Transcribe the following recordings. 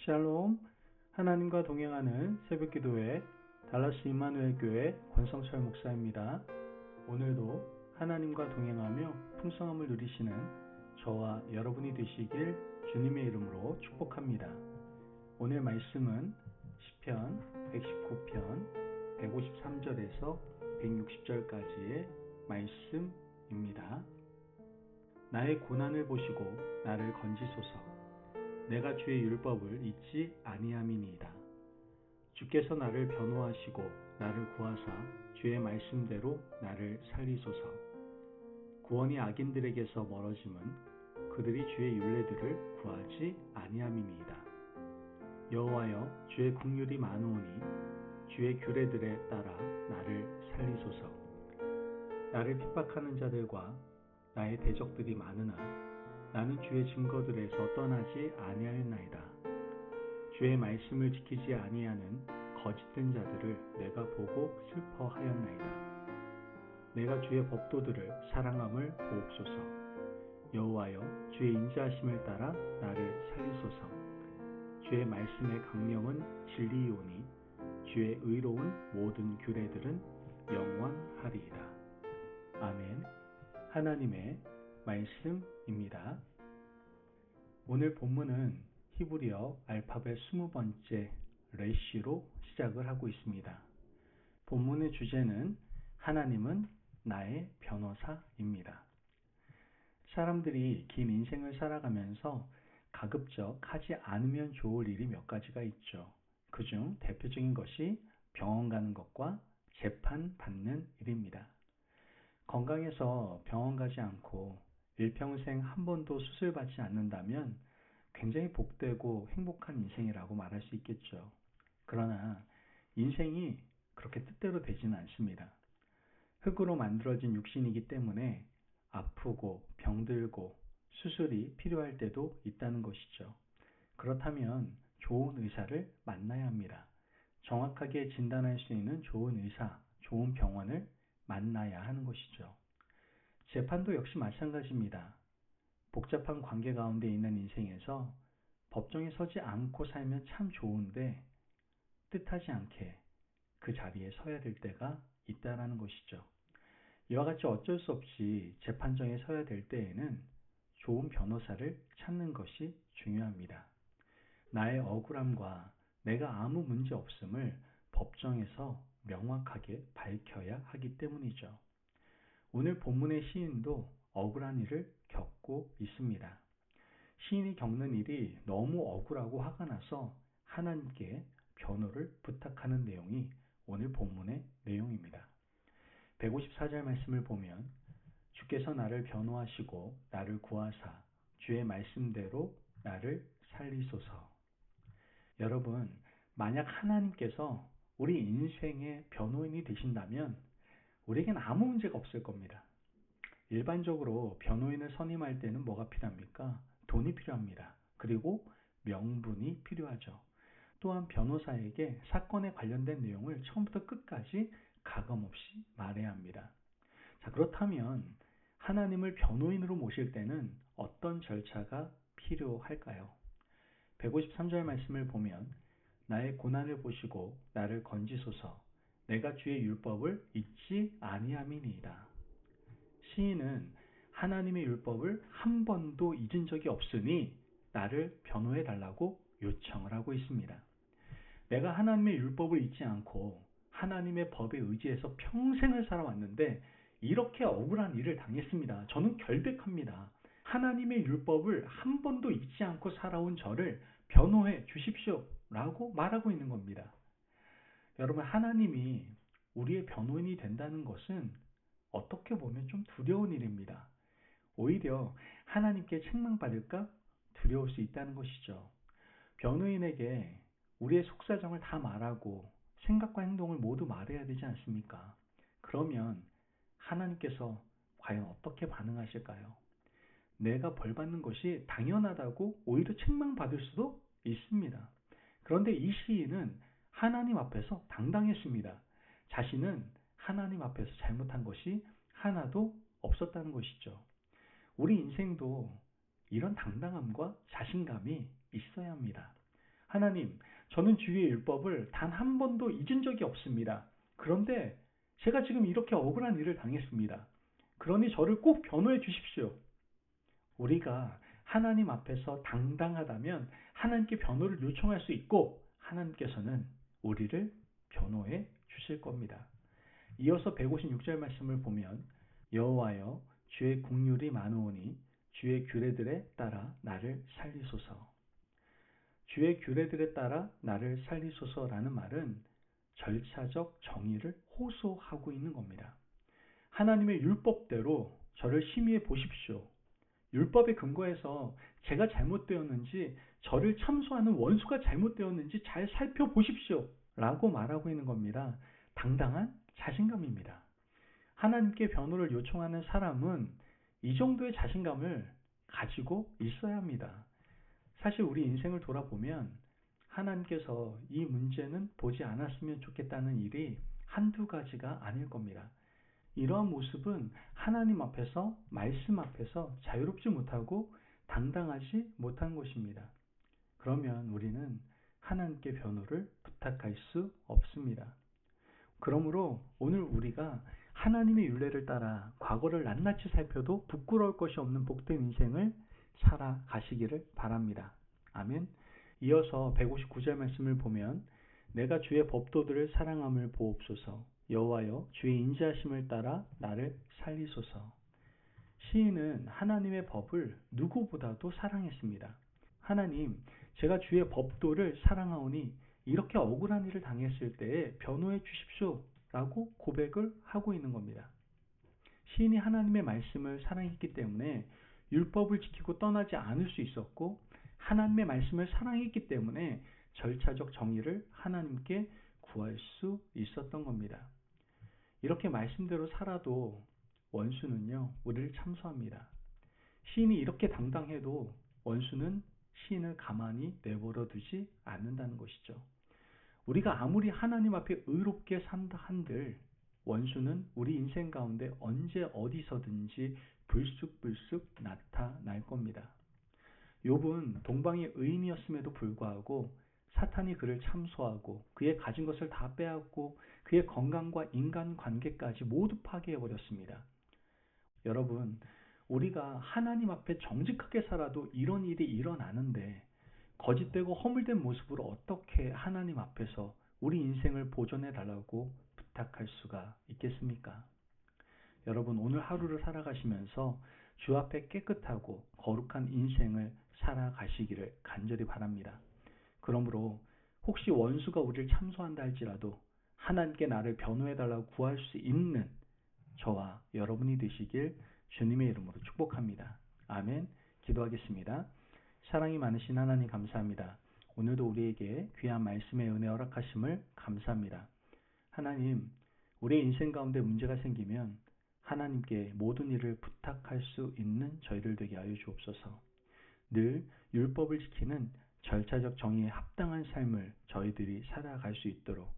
샬롬, 하나님과 동행하는 새벽기도회 달라스 임마누엘 교회 권성철 목사입니다. 오늘도 하나님과 동행하며 풍성함을 누리시는 저와 여러분이 되시길 주님의 이름으로 축복합니다. 오늘 말씀은 시편 119편 153절에서 160절까지의 말씀입니다. 나의 고난을 보시고 나를 건지소서. 내가 주의 율법을 잊지 아니함이니이다. 주께서 나를 변호하시고 나를 구하사 주의 말씀대로 나를 살리소서. 구원이 악인들에게서 멀어짐은 그들이 주의 율례들을 구하지 아니함이니이다. 여호와여, 주의 긍휼이 많으오니 주의 규례들에 따라 나를 살리소서. 나를 핍박하는 자들과 나의 대적들이 많으나 나는 주의 증거들에서 떠나지 아니하였나이다. 주의 말씀을 지키지 아니하는 거짓된 자들을 내가 보고 슬퍼하였나이다. 내가 주의 법도들을 사랑함을 보옵소서. 여호와여, 주의 인자하심을 따라 나를 살리소서. 주의 말씀의 강령은 진리이오니 주의 의로운 모든 규례들은 영원하리이다. 아멘. 하나님의 말씀입니다. 오늘 본문은 히브리어 알파벳 20번째 레시로 시작을 하고 있습니다. 본문의 주제는 하나님은 나의 변호사입니다. 사람들이 긴 인생을 살아가면서 가급적 하지 않으면 좋을 일이 몇 가지가 있죠. 그중 대표적인 것이 병원 가는 것과 재판 받는 일입니다. 건강해서 병원 가지 않고 일평생 한 번도 수술받지 않는다면 굉장히 복되고 행복한 인생이라고 말할 수 있겠죠. 그러나 인생이 그렇게 뜻대로 되지는 않습니다. 흙으로 만들어진 육신이기 때문에 아프고 병들고 수술이 필요할 때도 있다는 것이죠. 그렇다면 좋은 의사를 만나야 합니다. 정확하게 진단할 수 있는 좋은 의사, 좋은 병원을 만나야 하는 것이죠. 재판도 역시 마찬가지입니다. 복잡한 관계 가운데 있는 인생에서 법정에 서지 않고 살면 참 좋은데 뜻하지 않게 그 자리에 서야 될 때가 있다는 것이죠. 이와 같이 어쩔 수 없이 재판정에 서야 될 때에는 좋은 변호사를 찾는 것이 중요합니다. 나의 억울함과 내가 아무 문제 없음을 법정에서 명확하게 밝혀야 하기 때문이죠. 오늘 본문의 시인도 억울한 일을 겪고 있습니다. 시인이 겪는 일이 너무 억울하고 화가 나서 하나님께 변호를 부탁하는 내용이 오늘 본문의 내용입니다. 154절 말씀을 보면 주께서 나를 변호하시고 나를 구하사 주의 말씀대로 나를 살리소서. 여러분, 만약 하나님께서 우리 인생의 변호인이 되신다면 우리에겐 아무 문제가 없을 겁니다. 일반적으로 변호인을 선임할 때는 뭐가 필요합니까? 돈이 필요합니다. 그리고 명분이 필요하죠. 또한 변호사에게 사건에 관련된 내용을 처음부터 끝까지 가감없이 말해야 합니다. 자, 그렇다면 하나님을 변호인으로 모실 때는 어떤 절차가 필요할까요? 153절 말씀을 보면 나의 고난을 보시고 나를 건지소서. 내가 주의 율법을 잊지 아니함이니이다. 시인은 하나님의 율법을 한 번도 잊은 적이 없으니 나를 변호해 달라고 요청을 하고 있습니다. 내가 하나님의 율법을 잊지 않고 하나님의 법에 의지해서 평생을 살아왔는데 이렇게 억울한 일을 당했습니다. 저는 결백합니다. 하나님의 율법을 한 번도 잊지 않고 살아온 저를 변호해 주십시오 라고 말하고 있는 겁니다. 여러분, 하나님이 우리의 변호인이 된다는 것은 어떻게 보면 좀 두려운 일입니다. 오히려 하나님께 책망받을까 두려울 수 있다는 것이죠. 변호인에게 우리의 속사정을 다 말하고 생각과 행동을 모두 말해야 되지 않습니까? 그러면 하나님께서 과연 어떻게 반응하실까요? 내가 벌받는 것이 당연하다고 오히려 책망받을 수도 있습니다. 그런데 이 시인은 하나님 앞에서 당당했습니다. 자신은 하나님 앞에서 잘못한 것이 하나도 없었다는 것이죠. 우리 인생도 이런 당당함과 자신감이 있어야 합니다. 하나님, 저는 주의 율법을 단 한 번도 잊은 적이 없습니다. 그런데 제가 지금 이렇게 억울한 일을 당했습니다. 그러니 저를 꼭 변호해 주십시오. 우리가 하나님 앞에서 당당하다면 하나님께 변호를 요청할 수 있고 하나님께서는 우리를 변호해 주실 겁니다. 이어서 156절 말씀을 보면 여호와여 주의 긍휼이 많으오니 주의 규례들에 따라 나를 살리소서. 주의 규례들에 따라 나를 살리소서라는 말은 절차적 정의를 호소하고 있는 겁니다. 하나님의 율법대로 저를 심의해 보십시오. 율법에 근거해서 제가 잘못되었는지 저를 참소하는 원수가 잘못되었는지 잘 살펴보십시오. 라고 말하고 있는 겁니다. 당당한 자신감입니다. 하나님께 변호를 요청하는 사람은 이 정도의 자신감을 가지고 있어야 합니다. 사실 우리 인생을 돌아보면 하나님께서 이 문제는 보지 않았으면 좋겠다는 일이 한두 가지가 아닐 겁니다. 이러한 모습은 하나님 앞에서, 말씀 앞에서 자유롭지 못하고 당당하지 못한 것입니다. 그러면 우리는 하나님께 변호를 부탁할 수 없습니다. 그러므로 오늘 우리가 하나님의 율례를 따라 과거를 낱낱이 살펴도 부끄러울 것이 없는 복된 인생을 살아가시기를 바랍니다. 아멘. 이어서 159절 말씀을 보면 내가 주의 법도들을 사랑함을 보옵소서. 여호와여 주의 인자하심을 따라 나를 살리소서. 시인은 하나님의 법을 누구보다도 사랑했습니다. 하나님, 제가 주의 법도를 사랑하오니 이렇게 억울한 일을 당했을 때에 변호해 주십시오 라고 고백을 하고 있는 겁니다. 시인이 하나님의 말씀을 사랑했기 때문에 율법을 지키고 떠나지 않을 수 있었고 하나님의 말씀을 사랑했기 때문에 절차적 정의를 하나님께 구할 수 있었던 겁니다. 이렇게 말씀대로 살아도 원수는요, 우리를 참소합니다. 시인이 이렇게 당당해도 원수는 시인을 가만히 내버려 두지 않는다는 것이죠. 우리가 아무리 하나님 앞에 의롭게 산다 한들 원수는 우리 인생 가운데 언제 어디서든지 불쑥불쑥 나타날 겁니다. 욥은 동방의 의인이었음에도 불구하고 사탄이 그를 참소하고 그의 가진 것을 다 빼앗고 그의 건강과 인간관계까지 모두 파괴해버렸습니다. 여러분, 우리가 하나님 앞에 정직하게 살아도 이런 일이 일어나는데 거짓되고 허물된 모습으로 어떻게 하나님 앞에서 우리 인생을 보존해 달라고 부탁할 수가 있겠습니까? 여러분, 오늘 하루를 살아가시면서 주 앞에 깨끗하고 거룩한 인생을 살아가시기를 간절히 바랍니다. 그러므로 혹시 원수가 우리를 참소한다 할지라도 하나님께 나를 변호해 달라고 구할 수 있는 저와 여러분이 되시길 주님의 이름으로 축복합니다. 아멘. 기도하겠습니다. 사랑이 많으신 하나님 감사합니다. 오늘도 우리에게 귀한 말씀의 은혜 허락하심을 감사합니다. 하나님, 우리의 인생 가운데 문제가 생기면 하나님께 모든 일을 부탁할 수 있는 저희들 되게 하여 주옵소서. 늘 율법을 지키는 절차적 정의에 합당한 삶을 저희들이 살아갈 수 있도록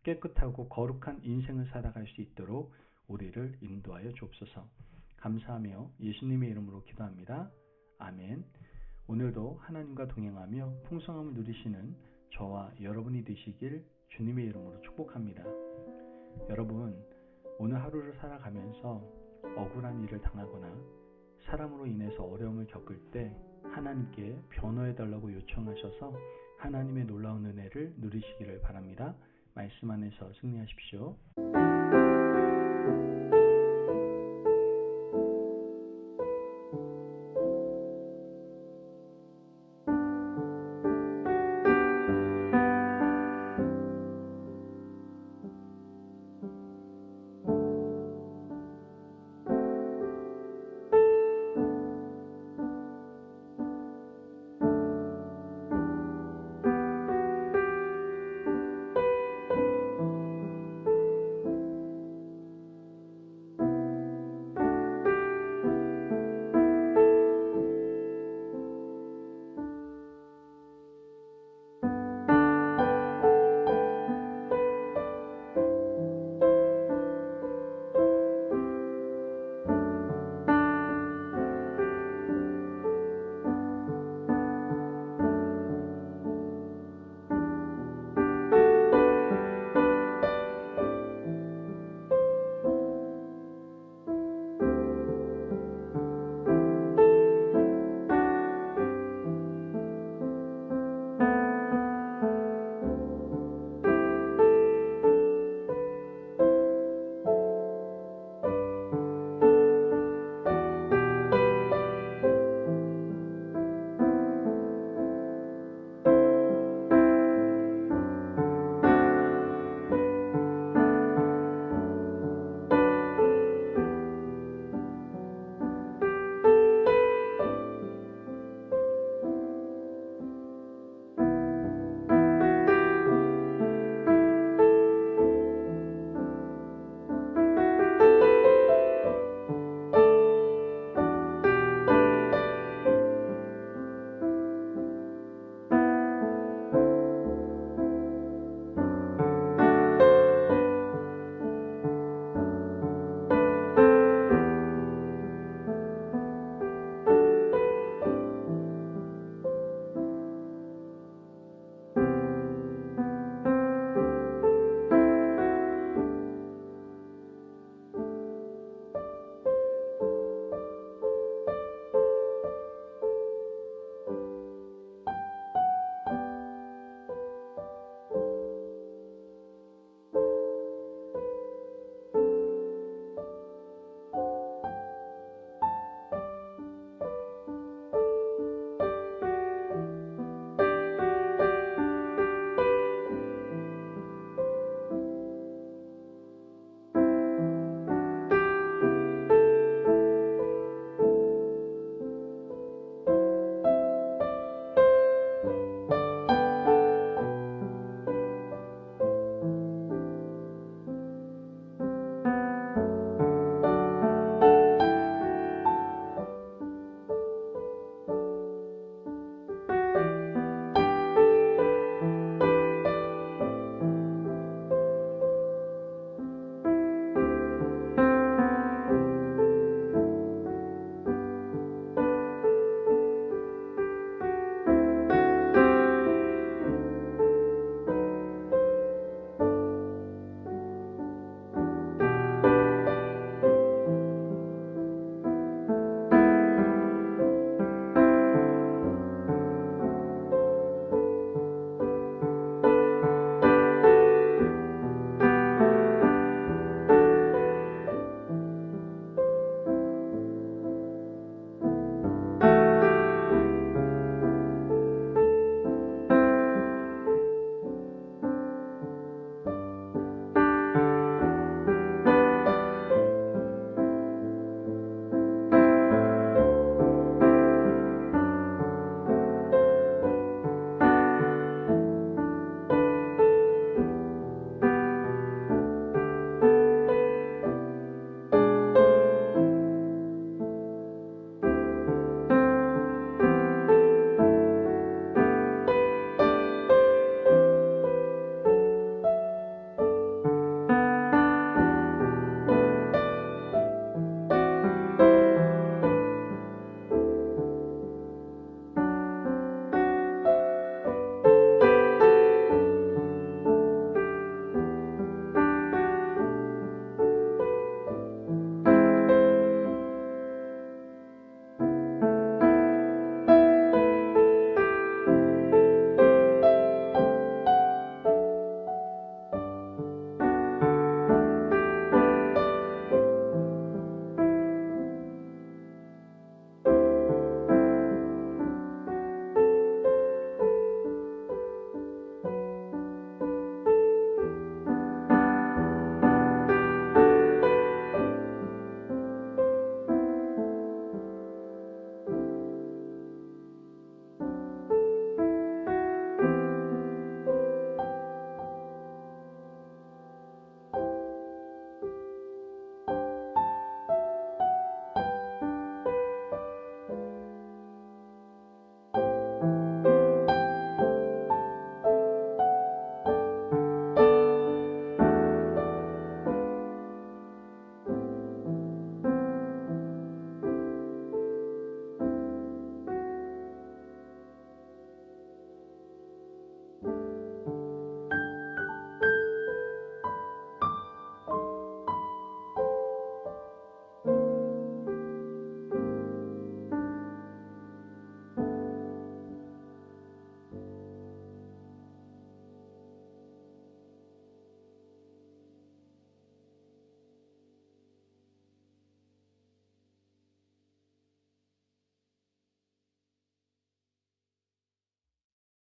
깨끗하고 거룩한 인생을 살아갈 수 있도록 우리를 인도하여 주옵소서. 감사하며 예수님의 이름으로 기도합니다. 아멘. 오늘도 하나님과 동행하며 풍성함을 누리시는 저와 여러분이 되시길 주님의 이름으로 축복합니다. 여러분, 오늘 하루를 살아가면서 억울한 일을 당하거나 사람으로 인해서 어려움을 겪을 때 하나님께 변호해달라고 요청하셔서 하나님의 놀라운 은혜를 누리시기를 바랍니다. 말씀 안에서 승리하십시오.